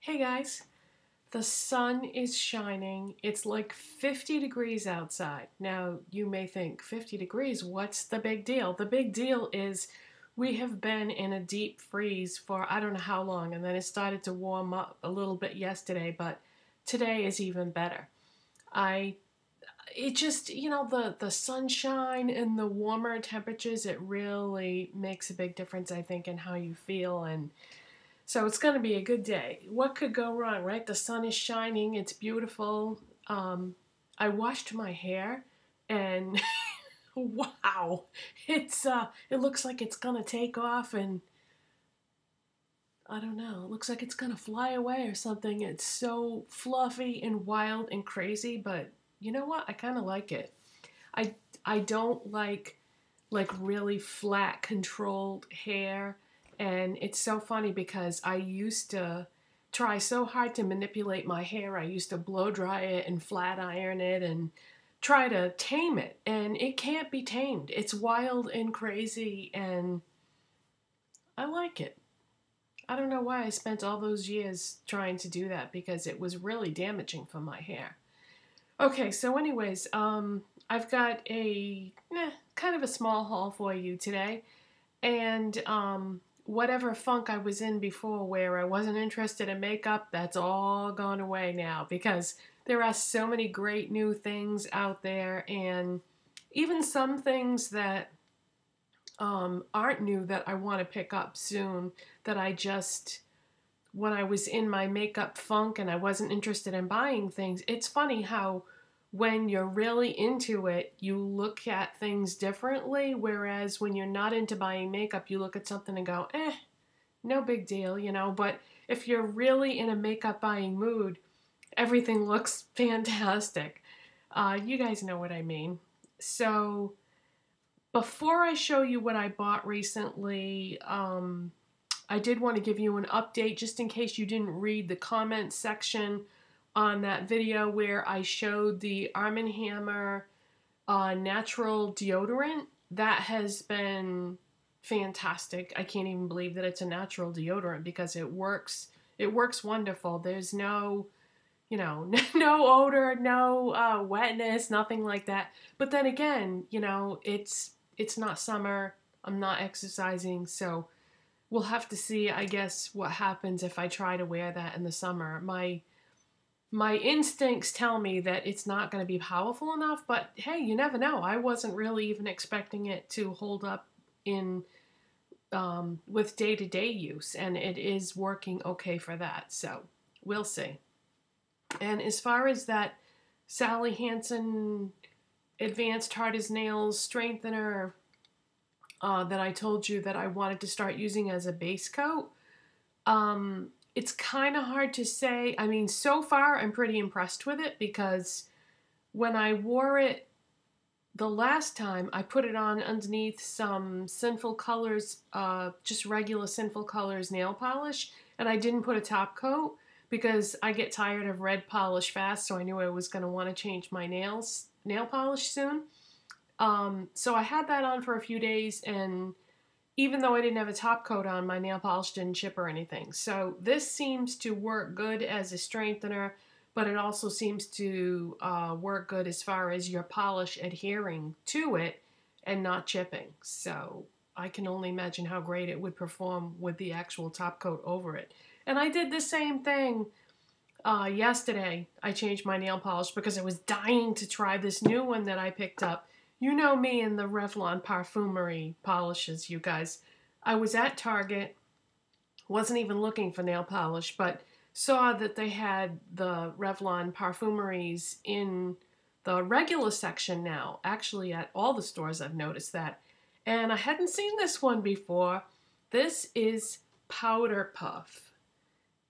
Hey guys, the sun is shining. It's like 50 degrees outside. Now, you may think, 50 degrees, what's the big deal? The big deal is we have been in a deep freeze for I don't know how long, and then it started to warm up a little bit yesterday, but today is even better. I it just, the sunshine and the warmer temperatures, it really makes a big difference, I think, in how you feel. And so it's going to be a good day. What could go wrong, right? The sun is shining. It's beautiful. I washed my hair, and wow, it looks like it's going to take off, and I don't know. It looks like it's going to fly away or something. It's so fluffy and wild and crazy, but you know what? I kind of like it. I I don't like really flat controlled hair. And it's so funny because I used to try so hard to manipulate my hair. I used to blow dry it and flat iron it and try to tame it. And it can't be tamed. It's wild and crazy, and I like it. I don't know why I spent all those years trying to do that, because it was really damaging for my hair. Okay, so anyways, I've got a kind of a small haul for you today. And whatever funk I was in before where I wasn't interested in makeup, that's all gone away now, because there are so many great new things out there, and even some things that aren't new that I want to pick up soon, that I just, when I was in my makeup funk and I wasn't interested in buying things. It's funny how when you're really into it, you look at things differently, whereas when you're not into buying makeup, you look at something and go, no big deal, But if you're really in a makeup buying mood, everything looks fantastic. You guys know what I mean. So before I show you what I bought recently, I did want to give you an update just in case you didn't read the comment section on that video where I showed the Arm & Hammer natural deodorant. That has been fantastic. I can't even believe that it's a natural deodorant, because it works wonderful. There's no, no odor, no wetness, nothing like that. But then again, it's not summer. I'm not exercising, so we'll have to see, I guess, what happens if I try to wear that in the summer. My instincts tell me that it's not going to be powerful enough, but hey, you never know. I wasn't really even expecting it to hold up in with day-to-day use, and it is working okay for that. So we'll see. And as far as that Sally Hansen Advanced Hard as Nails strengthener that I told you that I wanted to start using as a base coat, it's kind of hard to say. I mean, so far I'm pretty impressed with it, because when I wore it the last time, I put it on underneath some Sinful Colors, just regular Sinful Colors nail polish, and I didn't put a top coat because I get tired of red polish fast, so I knew I was going to want to change my nail polish soon. So I had that on for a few days, and even though I didn't have a top coat on, my nail polish didn't chip or anything. So this seems to work good as a strengthener, but it also seems to work good as far as your polish adhering to it and not chipping. So I can only imagine how great it would perform with the actual top coat over it. And I did the same thing yesterday. I changed my nail polish because I was dying to try this new one that I picked up. You know me and the Revlon Parfumerie polishes, you guys. I was at Target, wasn't even looking for nail polish, but saw that they had the Revlon Parfumeries in the regular section now. Actually, at all the stores I've noticed that. And I hadn't seen this one before. This is Powder Puff.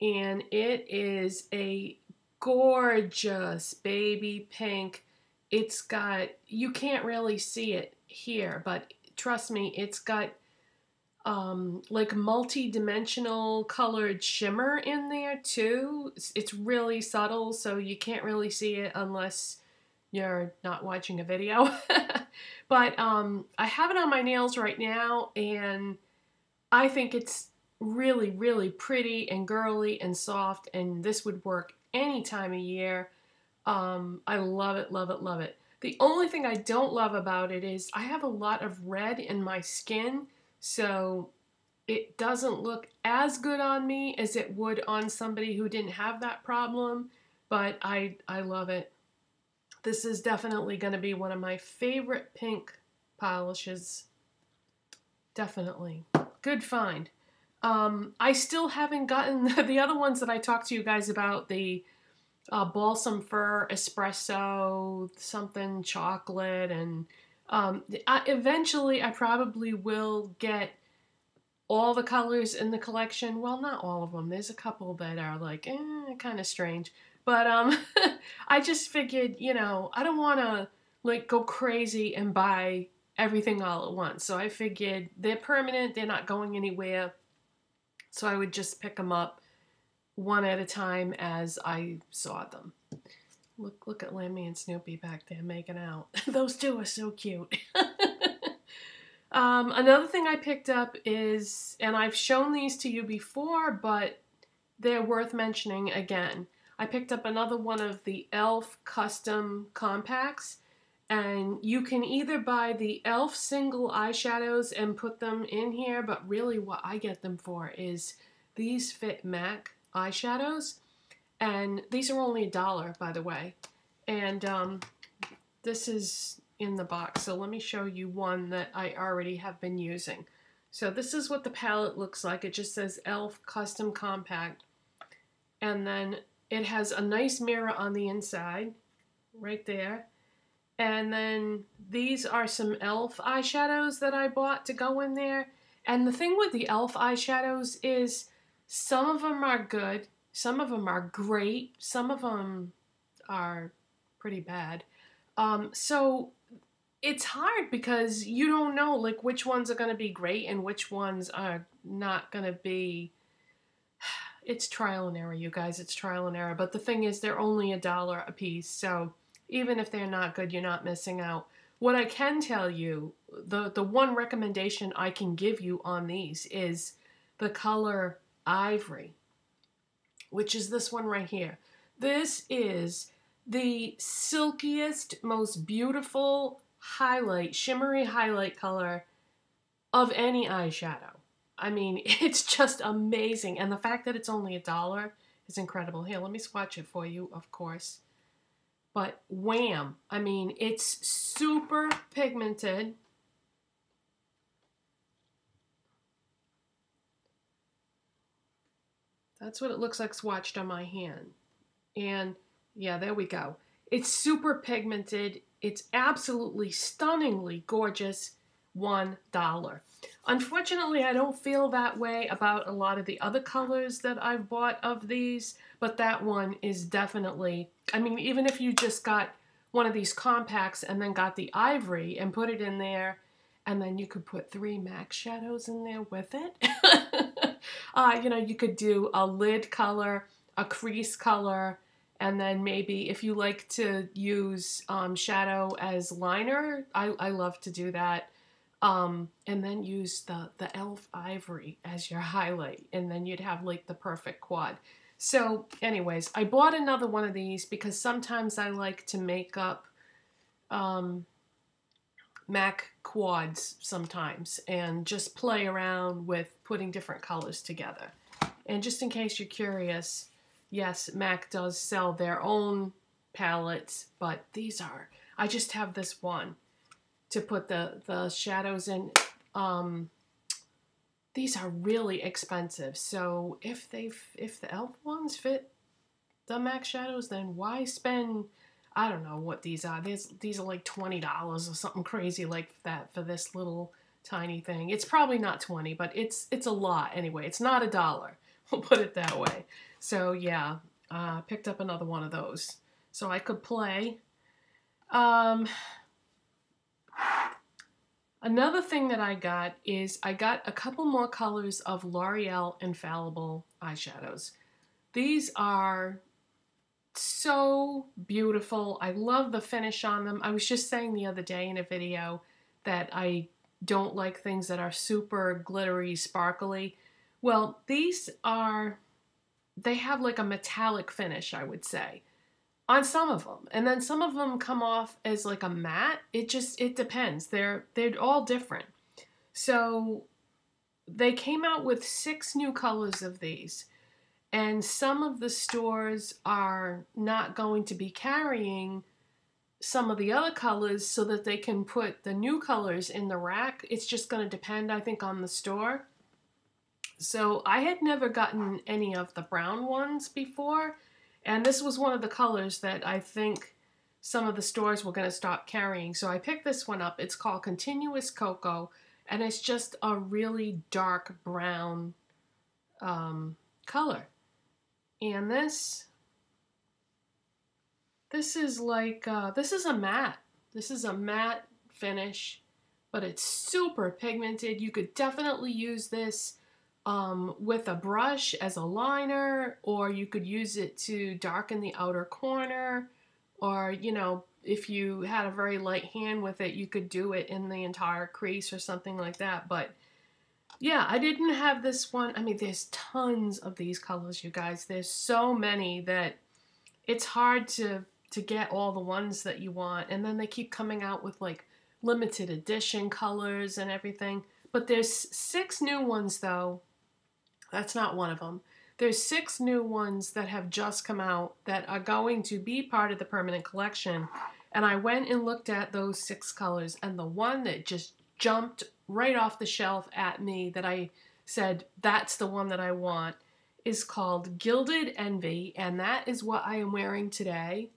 And it is a gorgeous baby pink. It's got, you can't really see it here, but trust me, it's got like multi-dimensional colored shimmer in there too. It's really subtle, so you can't really see it unless you're not watching a video. But I have it on my nails right now, and I think it's really, really pretty and girly and soft, and this would work any time of year. I love it, love it, love it. The only thing I don't love about it is I have a lot of red in my skin, so it doesn't look as good on me as it would on somebody who didn't have that problem, but I love it. This is definitely going to be one of my favorite pink polishes. Definitely. Good find. I still haven't gotten the other ones that I talked to you guys about, the balsam fir, espresso, something chocolate, and eventually I probably will get all the colors in the collection. Well, not all of them. There's a couple that are like, kind of strange. But I just figured, you know, I don't want to like go crazy and buy everything all at once. So I figured they're permanent. They're not going anywhere. So I would just pick them up one at a time as I saw them. Look at Lemmy and Snoopy back there making out. Those two are so cute. Another thing I picked up is, and I've shown these to you before, but they're worth mentioning again. I picked up another one of the E.L.F. custom compacts, and you can either buy the E.L.F. single eyeshadows and put them in here, but really what I get them for is these Fit MAC eyeshadows, and these are only $1, by the way, and this is in the box. So let me show you one that I already have been using. So this is what the palette looks like. It just says E.L.F. Custom Compact. And then it has a nice mirror on the inside, right there. And then these are some E.L.F. eyeshadows that I bought to go in there. And the thing with the E.L.F. eyeshadows is some of them are good, some of them are great, some of them are pretty bad. So it's hard because you don't know like which ones are going to be great and which ones are not going to be. It's trial and error, you guys. It's trial and error. But the thing is, they're only $1 a piece. So even if they're not good, you're not missing out. What I can tell you, the one recommendation I can give you on these is the color Ivory, which is this one right here. This is the silkiest, most beautiful highlight, shimmery highlight color of any eyeshadow. I mean, it's just amazing. And the fact that it's only $1 is incredible. Here, let me swatch it for you, of course. But wham! I mean, it's super pigmented. That's what it looks like swatched on my hand. And yeah, there we go. It's super pigmented. It's absolutely stunningly gorgeous. $1. Unfortunately, I don't feel that way about a lot of the other colors that I've bought of these, but that one is definitely, I mean, even if you just got one of these compacts and then got the Ivory and put it in there, and then you could put 3 MAC shadows in there with it. You know, you could do a lid color, a crease color, and then maybe if you like to use shadow as liner, I love to do that. And then use the E.L.F. Ivory as your highlight, and then you'd have like the perfect quad. So anyways, I bought another one of these because sometimes I like to make up MAC quads sometimes and just play around with putting different colors together. And just in case you're curious, yes, MAC does sell their own palettes, but these are, I just have this one to put the shadows in. These are really expensive, so if the E.L.F. ones fit the MAC shadows, then why spend, I don't know what these are. These are like $20 or something crazy like that for this little tiny thing. It's probably not 20, but it's a lot anyway. It's not $1. We'll put it that way. So yeah, picked up another one of those so I could play. Another thing that I got is I got a couple more colors of L'Oreal Infallible eyeshadows. These are so beautiful. I love the finish on them. I was just saying the other day in a video that I don't like things that are super glittery, sparkly. Well, these are, they have like a metallic finish, I would say, on some of them. And then some of them come off as like a matte. It depends. They're all different. So they came out with 6 new colors of these. And some of the stores are not going to be carrying some of the other colors so that they can put the new colors in the rack. It's just going to depend, I think, on the store. So I had never gotten any of the brown ones before, and this was one of the colors that I think some of the stores were going to stop carrying. So I picked this one up. It's called Continuous Cocoa, and it's just a really dark brown color. And this is like, this is a matte. This is a matte finish, but it's super pigmented. You could definitely use this with a brush as a liner, or you could use it to darken the outer corner, or, you know, if you had a very light hand with it, you could do it in the entire crease or something like that. But yeah, I didn't have this one. I mean, there's tons of these colors, you guys. There's so many that it's hard to get all the ones that you want. And then they keep coming out with like limited edition colors and everything. But there's 6 new ones though. That's not one of them. There's 6 new ones that have just come out that are going to be part of the permanent collection. And I went and looked at those 6 colors, and the one that just jumped right off the shelf at me that I said, that's the one that I want, is called Gilded Envy, and that is what I am wearing today.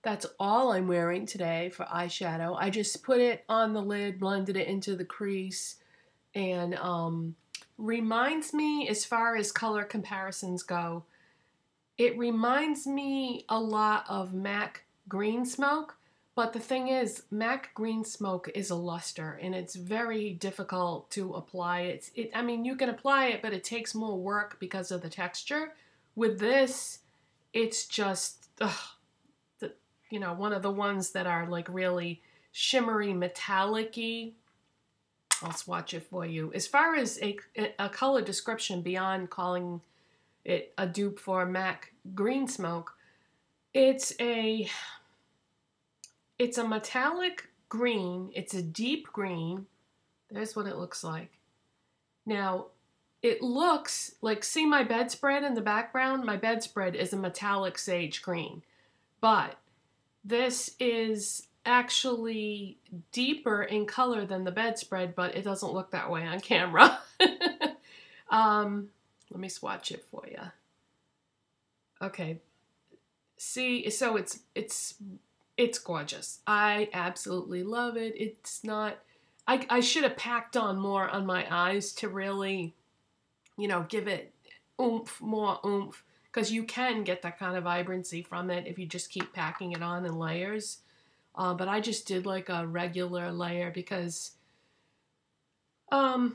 That's all I'm wearing today for eyeshadow. I just put it on the lid, blended it into the crease, and reminds me, as far as color comparisons go, it reminds me a lot of MAC Green Smoke, but the thing is, MAC Green Smoke is a luster, and it's very difficult to apply. I mean, you can apply it, but it takes more work because of the texture. With this, it's just, you know, one of the ones that are like really shimmery, metallic-y. I'll swatch it for you. As far as a color description beyond calling it a dupe for MAC Green Smoke, it's a metallic green. It's a deep green. There's what it looks like. Now, it looks like, see my bedspread in the background? My bedspread is a metallic sage green. But this is actually deeper in color than the bedspread, but it doesn't look that way on camera. Let me swatch it for you. Okay. See, so it's gorgeous. I absolutely love it. It's not, I should have packed on more on my eyes to really, you know, give it oomph, more oomph, because you can get that kind of vibrancy from it if you just keep packing it on in layers. But I just did like a regular layer because I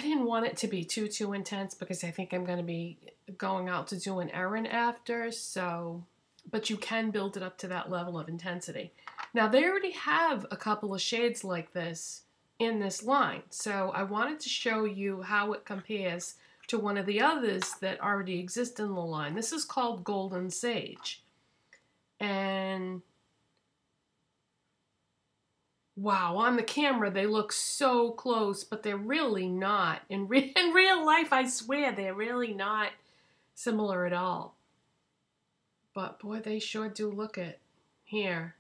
didn't want it to be too intense, because I think I'm going to be going out to do an errand after. So, but you can build it up to that level of intensity. Now, they already have a couple of shades like this in this line, so I wanted to show you how it compares to one of the others that already exist in the line. This is called Golden Sage. And wow, on the camera they look so close, but they're really not. In real life, I swear, they're really not similar at all. But boy, they sure do look it here.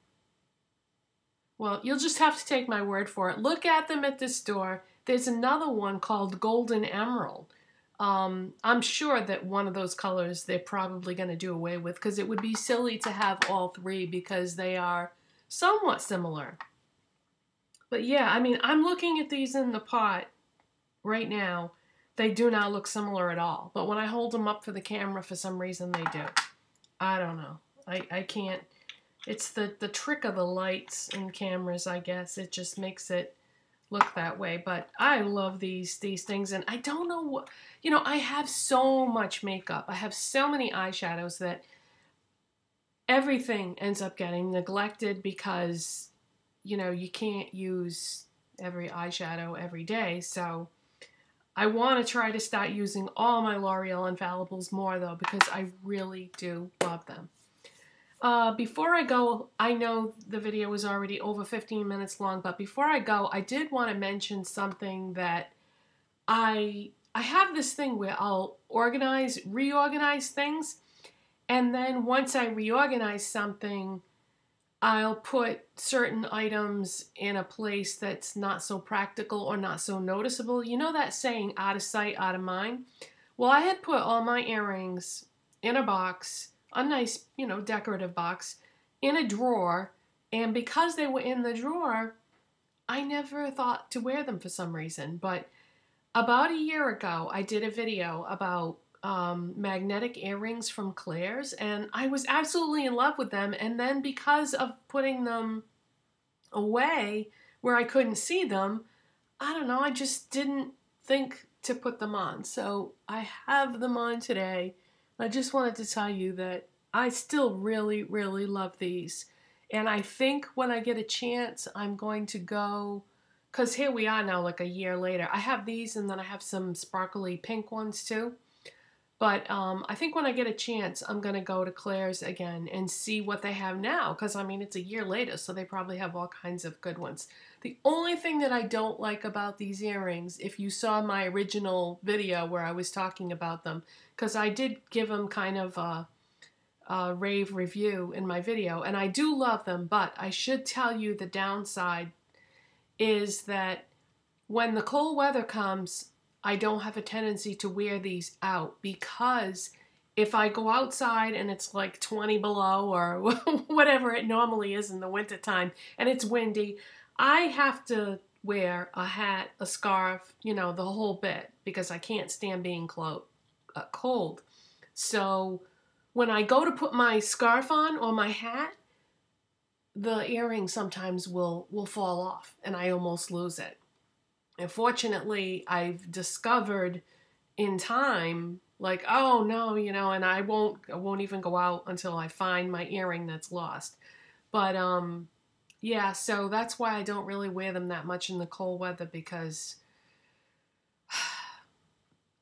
Well, you'll just have to take my word for it. Look at them at the store. There's another one called Golden Emerald. I'm sure that one of those colors they're probably going to do away with, because it would be silly to have all 3 because they are somewhat similar. But yeah, I mean, I'm looking at these in the pot right now. They do not look similar at all. But when I hold them up for the camera, for some reason they do. I don't know. I can't. It's the trick of the lights in cameras, I guess. It just makes it look that way. But I love these things. And I don't know what, you know, I have so much makeup. I have so many eyeshadows that everything ends up getting neglected because, you know, you can't use every eyeshadow every day. So I want to try to start using all my L'Oreal Infallibles more though, because I really do love them. Before I go, I know the video was already over 15 minutes long, but before I go, I did want to mention something that I have this thing where I'll reorganize things, and then once I reorganize something, I'll put certain items in a place that's not so practical or not so noticeable. You know that saying, out of sight, out of mind? Well, I had put all my earrings in a box, a nice, decorative box, in a drawer, and because they were in the drawer, I never thought to wear them for some reason. But about a year ago, I did a video about magnetic earrings from Claire's, and I was absolutely in love with them. And then because of putting them away where I couldn't see them, I don't know, I just didn't think to put them on. So I have them on today. I just wanted to tell you that I still really, really love these. And I think when I get a chance, I'm going to go, because here we are now, like a year later. I have these, and then I have some sparkly pink ones too. But I think when I get a chance, I'm going to go to Claire's again and see what they have now. Because, I mean, it's a year later, so they probably have all kinds of good ones. The only thing that I don't like about these earrings, if you saw my original video where I was talking about them, because I did give them kind of a rave review in my video, and I do love them, but I should tell you the downside is that when the cold weather comes, I don't have a tendency to wear these out, because if I go outside and it's like 20 below or whatever it normally is in the wintertime and it's windy, I have to wear a hat, a scarf, the whole bit, because I can't stand being cold. So when I go to put my scarf on or my hat, the earring sometimes will fall off and I almost lose it. And fortunately, I've discovered in time, like, oh no, and I won't even go out until I find my earring that's lost. But yeah, so that's why I don't really wear them that much in the cold weather, because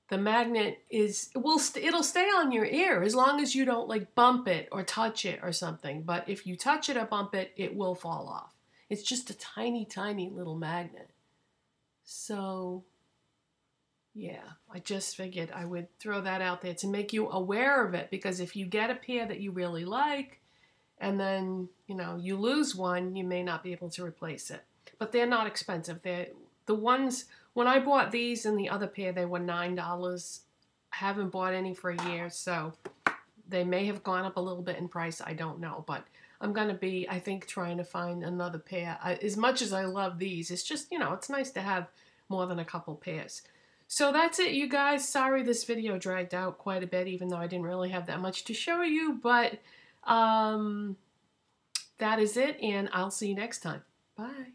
the magnet it'll stay on your ear as long as you don't like bump it or touch it or something. But if you touch it or bump it, it will fall off. It's just a tiny, tiny little magnet. So, yeah, I just figured I would throw that out there to make you aware of it, because if you get a pair that you really like and then, you lose one, you may not be able to replace it. But they're not expensive. They're the ones, when I bought these and the other pair, they were $9. I haven't bought any for a year, so they may have gone up a little bit in price. I don't know, but I'm going to be, I think, trying to find another pair. As much as I love these, it's just, it's nice to have more than a couple pairs. So that's it, you guys. Sorry this video dragged out quite a bit, even though I didn't really have that much to show you. But that is it, and I'll see you next time. Bye.